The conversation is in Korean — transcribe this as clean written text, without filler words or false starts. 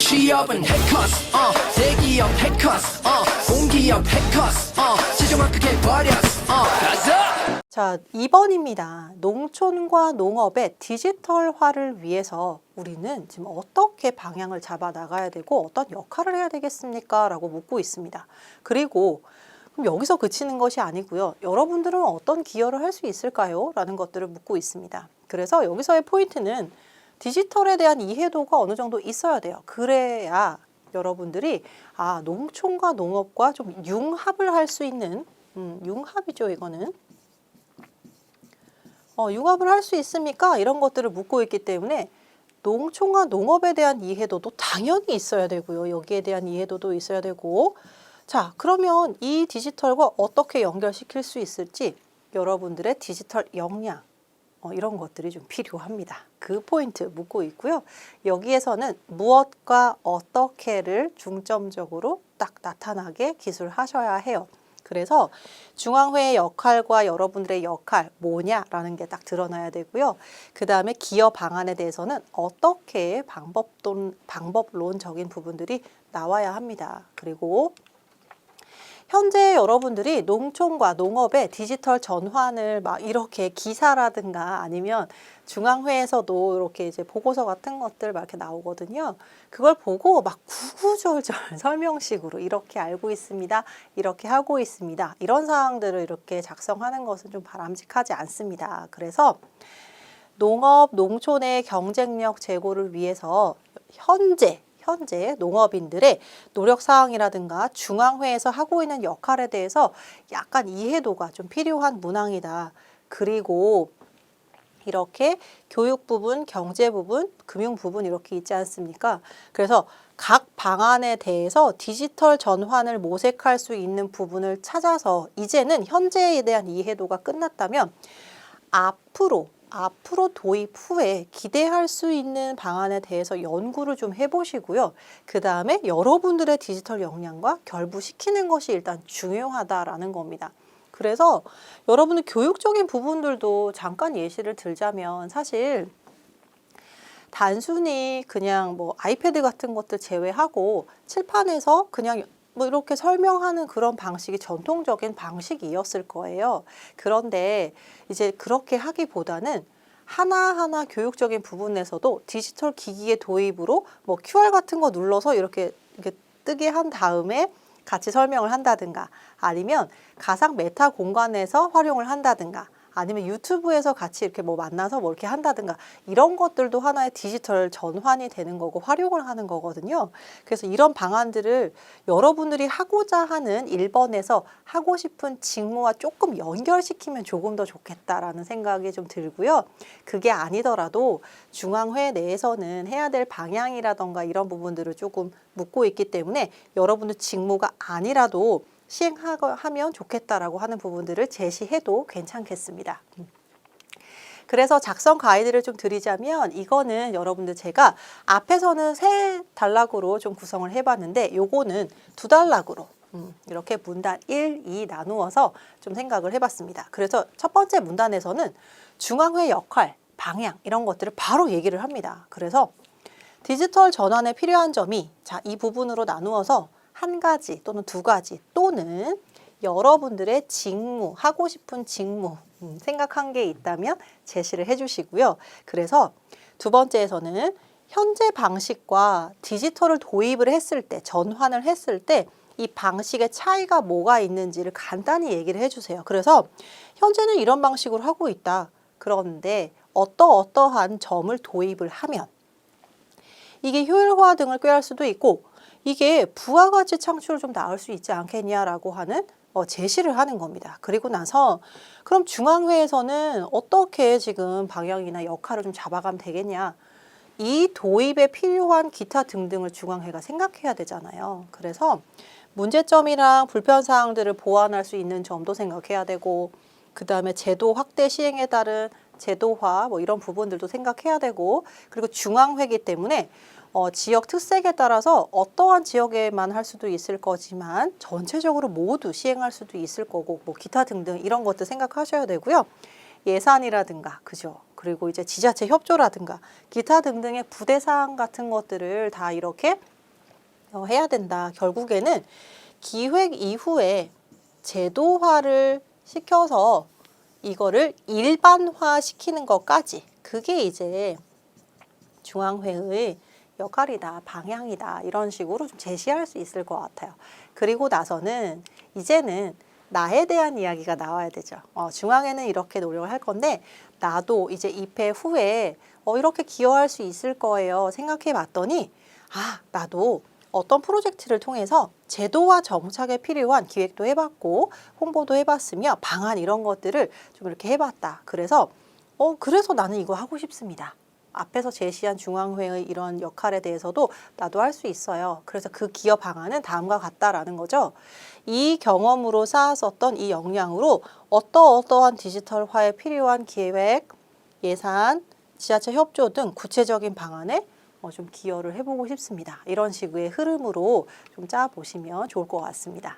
취업은 해커스 대기업 해커스 공기업 해커스 시정을 크게 버렸어 가자. 자, 2번입니다. 농촌과 농업의 디지털화를 위해서 우리는 지금 어떻게 방향을 잡아 나가야 되고 어떤 역할을 해야 되겠습니까? 라고 묻고 있습니다. 그리고 그럼 여기서 그치는 것이 아니고요. 여러분들은 어떤 기여를 할 수 있을까요? 라는 것들을 묻고 있습니다. 그래서 여기서의 포인트는 디지털에 대한 이해도가 어느 정도 있어야 돼요. 그래야 여러분들이 농촌과 농업과 좀 융합을 할 수 있는 융합이죠, 이거는. 융합을 할 수 있습니까? 이런 것들을 묻고 있기 때문에 농촌과 농업에 대한 이해도도 당연히 있어야 되고요. 여기에 대한 이해도도 있어야 되고. 자, 그러면 이 디지털과 어떻게 연결시킬 수 있을지 여러분들의 디지털 역량 이런 것들이 좀 필요합니다. 그 포인트 묻고 있고요. 여기에서는 무엇과 어떻게를 중점적으로 딱 나타나게 기술하셔야 해요. 그래서 중앙회의 역할과 여러분들의 역할 뭐냐라는 게 딱 드러나야 되고요. 그 다음에 기여 방안에 대해서는 어떻게 방법론적인 부분들이 나와야 합니다. 그리고 현재 여러분들이 농촌과 농업의 디지털 전환을 막 이렇게 기사라든가 아니면 중앙회에서도 이렇게 이제 보고서 같은 것들 막 이렇게 나오거든요. 그걸 보고 막 구구절절 설명식으로 이렇게 알고 있습니다. 이렇게 하고 있습니다. 이런 사항들을 이렇게 작성하는 것은 좀 바람직하지 않습니다. 그래서 농업, 농촌의 경쟁력 제고를 위해서 현재 농업인들의 노력사항이라든가 중앙회에서 하고 있는 역할에 대해서 약간 이해도가 좀 필요한 문항이다. 그리고 이렇게 교육 부분, 경제 부분, 금융 부분 이렇게 있지 않습니까? 그래서 각 방안에 대해서 디지털 전환을 모색할 수 있는 부분을 찾아서 이제는 현재에 대한 이해도가 끝났다면 앞으로 도입 후에 기대할 수 있는 방안에 대해서 연구를 좀 해보시고요. 그 다음에 여러분들의 디지털 역량과 결부시키는 것이 일단 중요하다라는 겁니다. 그래서 여러분들 교육적인 부분들도 잠깐 예시를 들자면 사실 단순히 그냥 뭐 아이패드 같은 것들 제외하고 칠판에서 그냥 뭐 이렇게 설명하는 그런 방식이 전통적인 방식이었을 거예요. 그런데 이제 그렇게 하기보다는 하나하나 교육적인 부분에서도 디지털 기기의 도입으로 뭐 QR 같은 거 눌러서 이렇게 뜨게 한 다음에 같이 설명을 한다든가 아니면 가상 메타 공간에서 활용을 한다든가 아니면 유튜브에서 같이 이렇게 뭐 만나서 뭐 이렇게 한다든가 이런 것들도 하나의 디지털 전환이 되는 거고 활용을 하는 거거든요. 그래서 이런 방안들을 여러분들이 하고자 하는 1번에서 하고 싶은 직무와 조금 연결시키면 조금 더 좋겠다라는 생각이 좀 들고요. 그게 아니더라도 중앙회 내에서는 해야 될 방향이라던가 이런 부분들을 조금 묻고 있기 때문에 여러분들 직무가 아니라도 시행하면 좋겠다라고 하는 부분들을 제시해도 괜찮겠습니다. 그래서 작성 가이드를 좀 드리자면 이거는 여러분들 제가 앞에서는 3단락으로 좀 구성을 해봤는데 요거는 2단락으로 이렇게 문단 1, 2 나누어서 좀 생각을 해봤습니다. 그래서 첫 번째 문단에서는 중앙회 역할, 방향 이런 것들을 바로 얘기를 합니다. 그래서 디지털 전환에 필요한 점이 이 부분으로 나누어서 1가지 또는 2가지 또는 여러분들의 직무, 하고 싶은 직무 생각한 게 있다면 제시를 해주시고요. 그래서 2번째에서는 현재 방식과 디지털을 도입을 했을 때, 전환을 했을 때 이 방식의 차이가 뭐가 있는지를 간단히 얘기를 해주세요. 그래서 현재는 이런 방식으로 하고 있다. 그런데 어떠한 점을 도입을 하면 이게 효율화 등을 꾀할 수도 있고 이게 부가가치 창출을 좀 나을 수 있지 않겠냐라고 하는 제시를 하는 겁니다. 그리고 나서 그럼 중앙회에서는 어떻게 지금 방향이나 역할을 좀 잡아가면 되겠냐. 이 도입에 필요한 기타 등등을 중앙회가 생각해야 되잖아요. 그래서 문제점이랑 불편사항들을 보완할 수 있는 점도 생각해야 되고 그 다음에 제도 확대 시행에 따른 제도화 뭐 이런 부분들도 생각해야 되고 그리고 중앙회이기 때문에 지역 특색에 따라서 어떠한 지역에만 할 수도 있을 거지만 전체적으로 모두 시행할 수도 있을 거고 뭐 기타 등등 이런 것들 생각하셔야 되고요. 예산이라든가 그죠? 그리고 이제 지자체 협조라든가 기타 등등의 부대사항 같은 것들을 다 이렇게 해야 된다. 결국에는 기획 이후에 제도화를 시켜서 이거를 일반화 시키는 것까지 그게 이제 중앙회의 역할이다, 방향이다 이런 식으로 좀 제시할 수 있을 것 같아요. 그리고 나서는 이제는 나에 대한 이야기가 나와야 되죠. 중앙회는 이렇게 노력을 할 건데 나도 이제 입회 후에 이렇게 기여할 수 있을 거예요. 생각해 봤더니 나도 어떤 프로젝트를 통해서 제도와 정착에 필요한 기획도 해봤고 홍보도 해봤으며 방안 이런 것들을 좀 이렇게 해봤다. 그래서 나는 이거 하고 싶습니다. 앞에서 제시한 중앙회의 이런 역할에 대해서도 나도 할 수 있어요. 그래서 그 기여 방안은 다음과 같다라는 거죠. 이 경험으로 쌓았었던 이 역량으로 어떠한 디지털화에 필요한 계획, 예산, 지자체 협조 등 구체적인 방안에 좀 기여를 해보고 싶습니다. 이런 식의 흐름으로 좀 짜보시면 좋을 것 같습니다.